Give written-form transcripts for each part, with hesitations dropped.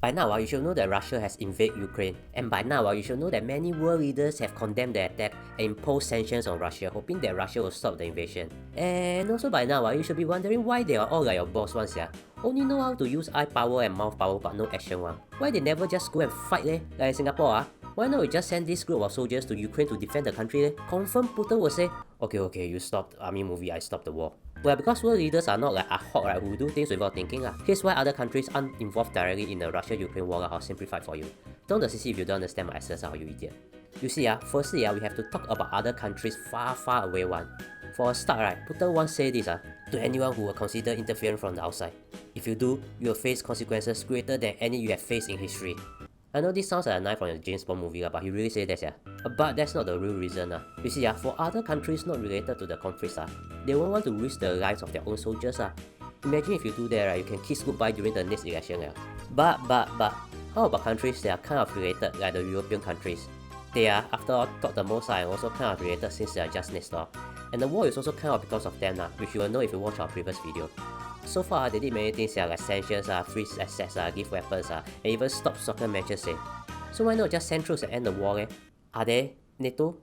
By now, you should know that Russia has invaded Ukraine, and by now, you should know that many world leaders have condemned the attack and imposed sanctions on Russia, hoping that Russia will stop the invasion. And also by now, you should be wondering why they are all like your boss ones, yeah? Only know how to use eye power and mouth power, but no action one. Why they never just go and fight, eh? Like in Singapore, why not we just send this group of soldiers to Ukraine to defend the country, eh? Confirm Putin will say, okay, you stop the army movie, I stop the war. Well, because world leaders are not like ad hoc, right, who do things without thinking. Here's why other countries aren't involved directly in the Russia-Ukraine war. I'll simplify for you. Don't CC if you don't understand my essence, you idiot. You see, firstly, we have to talk about other countries far away one. For a start, right, Putin once said this to anyone who will consider interfering from the outside. If you do, you will face consequences greater than any you have faced in history. I know this sounds like a knife from a James Bond movie, but he really said that, But that's not the real reason. You see, for other countries not related to the conflicts, they won't want to risk the lives of their own soldiers. Imagine if you do that, you can kiss goodbye during the next election. But, how about countries that are kind of related, like the European countries? They are, after all, taught the most and also kind of related since they are just next door. And the war is also kind of because of them, which you will know if you watch our previous video. So far, they did many things like sanctions, freeze assets, give weapons, and even stop soccer matches. So why not just send troops and end the war? Are they NATO?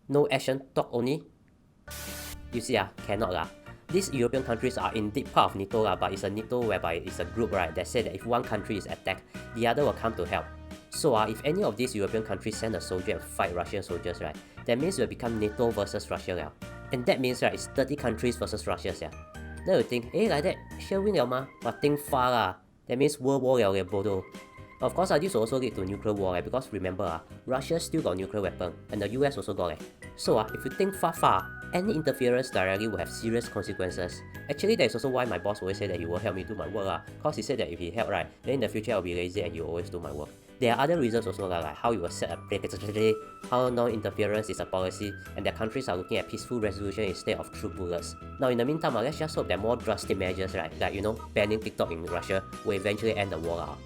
No action, talk only? You see, cannot. These European countries are indeed part of NATO, but it's a NATO whereby it's a group, right, that said that if one country is attacked, the other will come to help. So if any of these European countries send a soldier and fight Russian soldiers, right, that means it will become NATO versus Russia. And that means, right, it's 30 countries versus Russia. Now you think, like that, sure win but think far that means World War bodo. Of course, this will also lead to nuclear war because remember, Russia still got nuclear weapon and the US also got So if you think far, any interference directly will have serious consequences. Actually, that's also why my boss always say that he will help me do my work cause he said that if he help, right, then in the future I'll be lazy and you always do my work. There are other reasons also like how you will set a play, how non-interference is a policy, and that countries are looking at peaceful resolution instead of true bullets. Now in the meantime, let's just hope that more drastic measures, right, like banning TikTok in Russia will eventually end the war.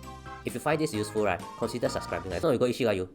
If you find this useful, right, consider subscribing. No, you go ishi you.